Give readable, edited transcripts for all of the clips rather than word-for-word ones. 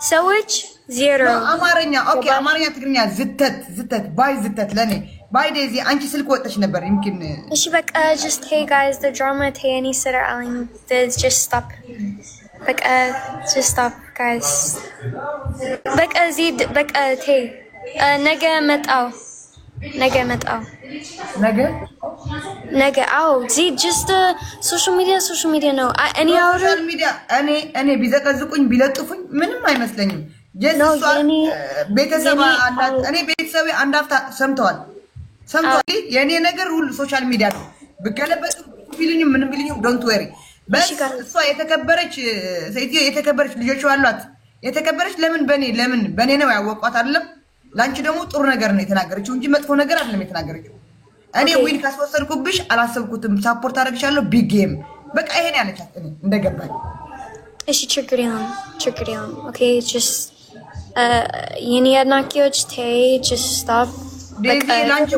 ሰዎች ዜሮ አማርኛ ኦኬ አማርኛ ትግርኛ ዝተት ባይ ዝተት ለኔ ባይ ዴዚ አንቺ ስልክ ወጥተሽ ነበር يمكن እሺ በቃ just hey guys the drama ተኒ ስራልኝ just stop በቃ just stop guys በቃ ዚድ በቃ ተይ ነገ መጣው ነገ አው ዚድ just social media ነው እኔ ቢዘቀዝቁኝ ቢለጥፉኝ ምንም አይመስለኝም ቤተሰብ አላት እኔ ቤተሰብ አንዳፍታ ሰምተዋል የኔ ነገር ሁሉ ሶሻል ሚዲያ ነው በገለበጥ ፊልኝ ምንም ቢልኝ ዶንት ወሪ በስ እሷ የተከበረች ሰይቲዮ የተከበረች ልጆች አሏት የተከበረች ለምን በኔ ነው ያወቋት አይደለም ላንቺ ደግሞ ጥሩ ነገር ነው የተናገረችው እንጂ መጥፎ ነገር አይደለም የተናገረችው እኔ ዊን ካስወሰድኩብሽ አላሰብኩትም ሳፖርት አደረግሻለሁ ቢግ ጌም በቃ ይሄን ያለቻት እኔ እንደገባኝ እሺ ችግር የለም ኦኬ just የኔ አድናቂዎች ተይ just stop ዴዚ ላንቺ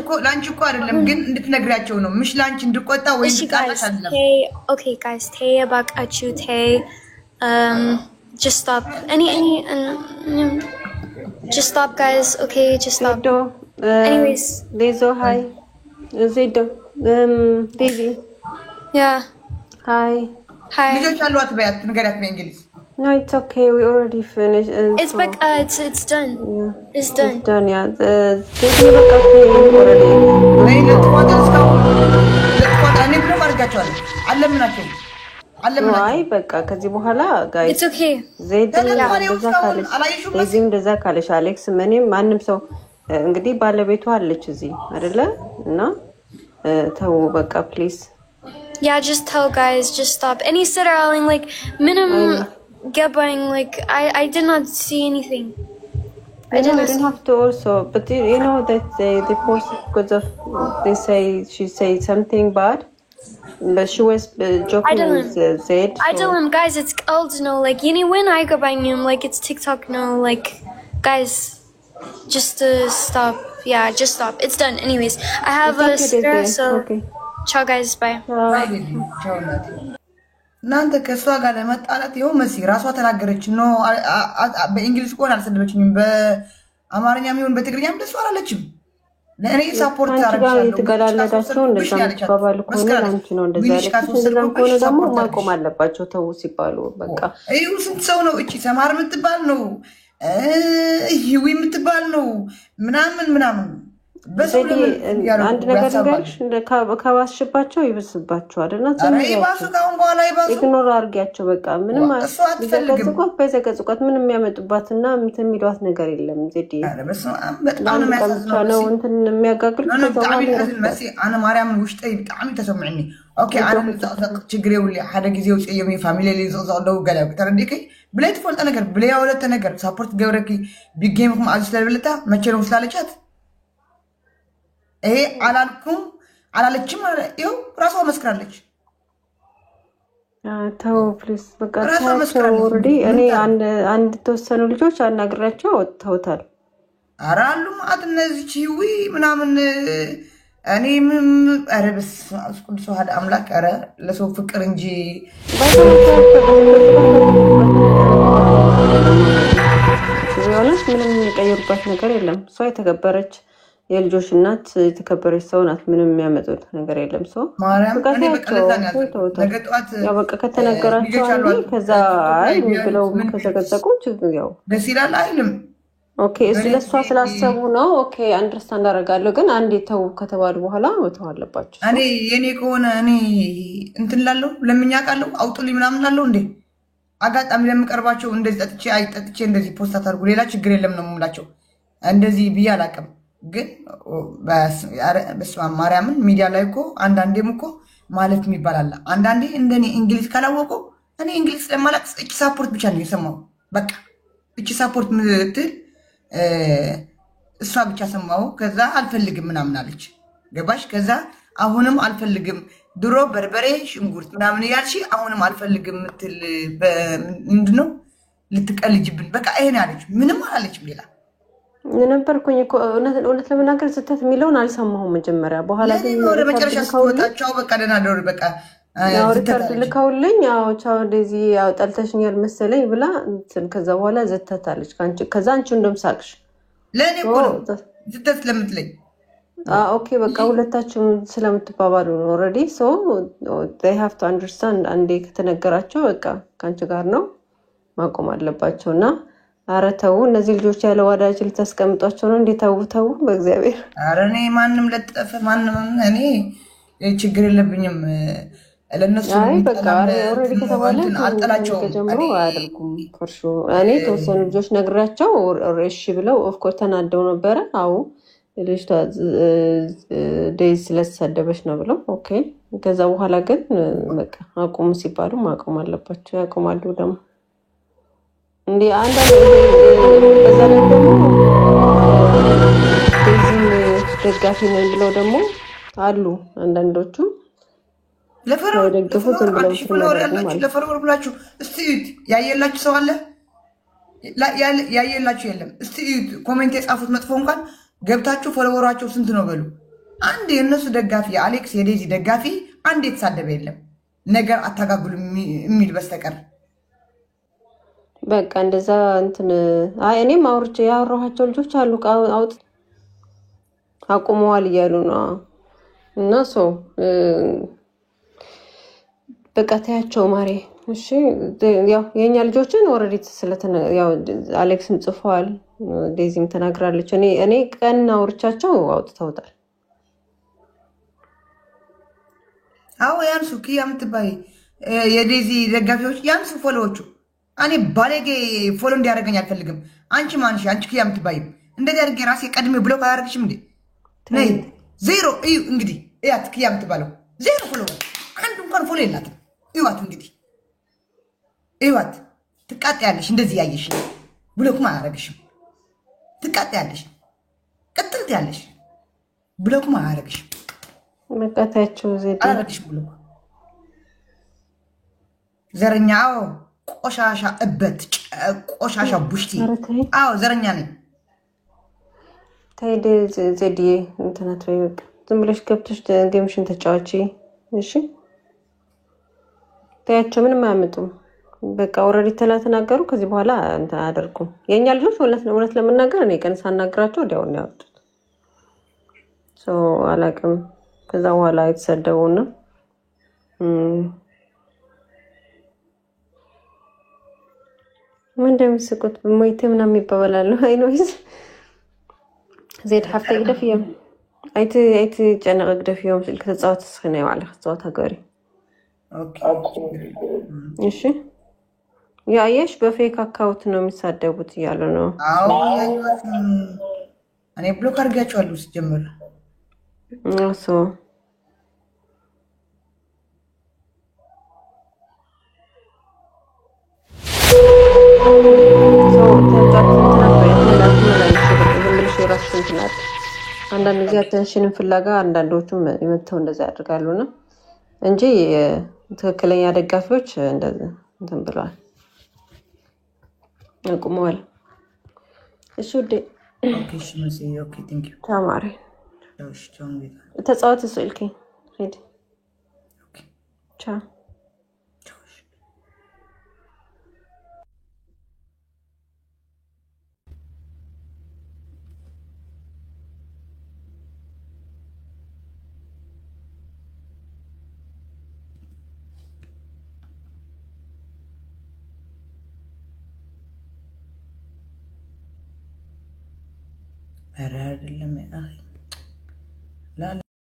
እኮ አይደለም ግን እንድትነግሪያቸው ነው ምሽ ላንቺ እንድቆጣ ወይ እንድታጣሽ አይደለም ኦኬ guys ተይ ባቃችሁ ተይ just stop any just stop guys okay just stop anyways Lezo hi Zedo Daisy yeah hi ልጆች አሏት በያት ንገሪያት በእንግሊዝ No, it's okay. We already finished. It's like it's done. Yeah. It's done. It's done. Yeah. This is like already. let's go. I need to margacho. አለምናቸው አይ በቃ ከዚህ በኋላ ጋይስ It's okay. ዘይድ እንደዛ ካለሽ አሌክስ ምንም ማንም ሰው እንግዲህ ባለቤቱ አለች እዚህ አይደለ እና ተው በቃ ፕሊዝ Yeah, just tell guys, just stop. Any sitting like minimum getting like I did not see anything. I didn't have to also, but you know that they posted because of they say she said something bad, but she was joking with Zed. I tell him guys, it's old no like when I go buying him like it's TikTok no like guys, just stop. Yeah, just stop. It's done. Anyways, I have a cigarette, so. Okay. Ciao guys, bye. Ciao. እናንተ ከሷ ጋር ለመጣላት ይኸው መሲ ራሷ ተናገረች ነው በእንግሊዝ ቆን አልሰደበችኝም በአማርኛም ይሁን በትግርኛም ደስ አላለችም ለኔ ሳፖርት አረጋለሁ ተገላለዳቸው እንደዛ ባባል ኮነ አንቺ ነው እንደዛ ያለችው እንደዛም ኮነ ደግሞ ማቆም አለባቸው ተው ሲባሉ በቃ እዩ ስንት ሰው ነው እቺ ሰማር የምትባል ነው ይዊ የምትባል ነው ምናምን አንድ ነገር ንገርሽ ከባስሽባቸው ይብስባቸዋል እና ኢግኖር አርጊያቸው በቃ ምንም በዘቀዝቋት ምንም የሚያመጡባትና እንትን የሚሏት ነገር የለም ዜዲ በጣም ነው የሚያሳዝነው እንትን የሚያጋግል አና ማርያምን ውሽጤ በጣም ተሰምعني ኦኬ አና ችግሬ ሁሉ ሓደ ጊዜው ጽየም ፋሚሊ ሊዘዛው ገላ ተረዲከ ብለይ ተፈልጣ ነገር ብለይ ያወለተ ነገር ሳፖርት ገብረኪ ቢግ ጌም ማለት ስለበለታ መቼ ነው ስላለቻት ይሄ አላለችም ይኸው ራሷ መስክራለች ተው ፕሊዝ በቃ ኦሬዲ እኔ አንድ ተወሰኑ ልጆች አናግራቸው ወጥተውታል አራሉ ማለት እነዚህ ቺዊ ምናምን እኔ አረብስ አስቁልሶ ሀደ አምላክ አረ ለሰው ፍቅር እንጂ ምንም የሚቀይሩበት ነገር የለም እሷ የተከበረች የልጆች እናት የተከበረች ሰው ናት ምንም የሚያመጡት ነገር የለም ሰው ማርያም እኔ በቀለታኛ ነገጣት ያው በቃ ከተነገራቸው አንዴ ከዛ አይ ብለው ከዘገዘቁት ያው ደስ ይላል አይልም ኦኬ ስለሷ ስላሰቡ ነው ኦኬ አንደርስታንድ አደርጋለሁ ግን አንዴ ተው ከተባሉ በኋላ ወጣው አለባቸው እኔ የኔ ከሆነ እኔ እንትን ላለው ለምኛቃለው አውጡልኝ ምናምን ላለው እንዴ አጋጣሚ ለምቀርባቸው እንደዚህ ጠጥቼ እንደዚህ ፖስት አታርጉ ሌላ ችግር የለም ነው የምላቸው እንደዚህ ቢያላቀም ግን በስማ ማርያምን ሚዲያ ላይ እኮ አንዳንዴም እኮ ማለት የሚባል አንዳንዴ እንደኔ እንግሊዝ ካላወቁ እኔ እንግሊዝ ለማላቅ እቺ ሳፖርት ብቻ ነው የሰማው በቃ እቺ ሳፖርት ምትል እሷ ብቻ ሰማው ከዛ አልፈልግም ምናምን አለች ገባሽ ከዛ አሁንም አልፈልግም ድሮ በርበሬ ሽንጉርት ምናምን ያልሺ አሁንም አልፈልግም ምትል ምንድነው ልትቀልጅብን በቃ ይሄን አለች ምንም አላለችም ሌላ የነበርኩኝ እኮ እውነት ለመናገር ዝተት የሚለውን አልሰማሁም መጀመሪያ በኋላ ግን ወደ መጨረሻ ስወጣቸው በቃ ደና ደሩ በቃ ያው ሪከርድ ልካውልኝ ያው ቻው ዴዚ ያው ጠልተሽኛል መሰለኝ ብላ እንትን ከዛ በኋላ ዘተታለች ካንቺ ከዛ አንቺ እንደምሳቅሽ ለኔ እኮ ዝተት ለምትለኝ ኦኬ በቃ ሁለታችሁም ስለምትባባሉ ነው ኦሬዲ ሶ they have to understand አንዴ ከተነገራቸው በቃ ካንቺ ጋር ነው ማቆም አለባቸውና አረተው እነዚህ ልጆች ያለ ወዳጅ ልታስቀምጧቸው ነው እንዴ ታውታው በእግዚአብሔር አረኔ ማንንም ለጠፈ ማንንም እኔ ችግር የለብኝም ለነሱ በቃ ኦሬዲ ከተባለ አጥላቸው ጀምሮ አያደርጉም ፈርሹ እኔ ተወሰኑ ልጆች ነግራቸው እሺ ብለው ኦፍ ኮርስ ተናደው ነበር አው ልጅቷ ዴዝ ስለተሰደበች ነው ብለው ኦኬ ከዛ በኋላ ግን በቃ አቁሙ ሲባሉ ማቆም አለባቸው ያቆማሉ ደግሞ እንዴ አንዳንድ በዛ ላይ ደግሞ ዴዝን ደጋፊ ነን ብለው ደግሞ አሉ አንዳንዶቹ ለፈረው ደግፉት ብለው ለፈረው ብላችሁ እስቲ ያየላችሁ ሰው አለ ያየላችሁ የለም እስቲ ኮሜንት የጻፉት መጥፎ እንኳን ገብታችሁ ፎሎወራቸው ስንት ነው በሉ አንድ የነሱ ደጋፊ አሌክስ የዴዚ ደጋፊ አንድ የተሳደበ የለም ነገር አታጋግሉ የሚል በስተቀር በቃ እንደዛ እንትን እኔም አውርቼ ያወራኋቸው ልጆች አሉ አውጥ አቁመዋል እያሉ ነው እና ሶ በቃ ታያቸው ማሬ እሺ ያው የኛ ልጆችን ኦሬዲ ስለተነ ያው አሌክስም ጽፏል ዴዚም ተናግራለች እኔ ቀን አውርቻቸው አውጥተውታል አው ያንሱ ኪያ ምትባይ የዴዚ ደጋፊዎች ያንሱ ፎሎዎቹ እኔ ባለጌ ፎሎ እንዲያደርገኝ አልፈልግም አንቺ ማንሽ አንቺ ኪያ ምትባይ እንደዚህ አድርጌ ራሴ ቀድሜ ብሎክ አያደርግሽም እንዴ ነይ ዜሮ እዩ እንግዲህ ያት ኪያ ምትባለው ዜሮ ፎሎ አንድ እንኳን ፎሎ የላትም ይዋት እንግዲህ ይዋት ትቃጣያለሽ እንደዚህ ያየሽ ብሎክም አያደርግሽም ትቃጣያለሽ ቀጥልት ያለሽ ብሎክም አያደርግሽም መቃታቸው ዘዴ አያደርግሽም ብሎክ ዘረኛው ቆሻሻ እበት ቆሻሻ ቡሽቲ አዎ ዘረኛ ነኝ ታይደ ዘዴ እንተናት ወይ በቃ ዝም ብለሽ ገብተሽ ጌምሽን ተጫዋቺ እሺ ታያቸው ምንም አያመጡም በቃ ኦሬዲ ተናገሩ ከዚህ በኋላ እንትን አያደርጉም የኛ ልጆች እውነት ለመናገር እኔ ቀን ሳናግራቸው ወዲያው ነው ያወጡት ሶ አላቅም ከዛ በኋላ የተሰደቡና ምን እንደምስቁት ሞይቴ ምናምን ይባባላሉ አይኖይስ زيد حفتي كده فيهم ايت جنق كده فيهم كتصوت سخنه وعلى خصوت هغوري اوكي እሺ ያየሽ በፌክ አካውንት ነው የሚሳደቡት ይያሉ ነው አዎ እኔ ብሎክ አድርጋቸዋለሁ ሲጀምር እሱ አንዳንድ ጊዜ አቴንሽንን ፍላጋ አንዳንዶቹም ይመተው እንደዛ ያደርጋሉና እንጂ ትክክለኛ ደጋፊዎች እንደዚህ እንትን ብለዋል አቁመዋል እሺ ወደ ኦኬ እሺ መሲ ኦኬ ቴንክ ዩ ተማሪ እሺ ቻው ተጻወት ስልኪ ሄድ ኦኬ ቻው ኧረ አይደለም ያ ላ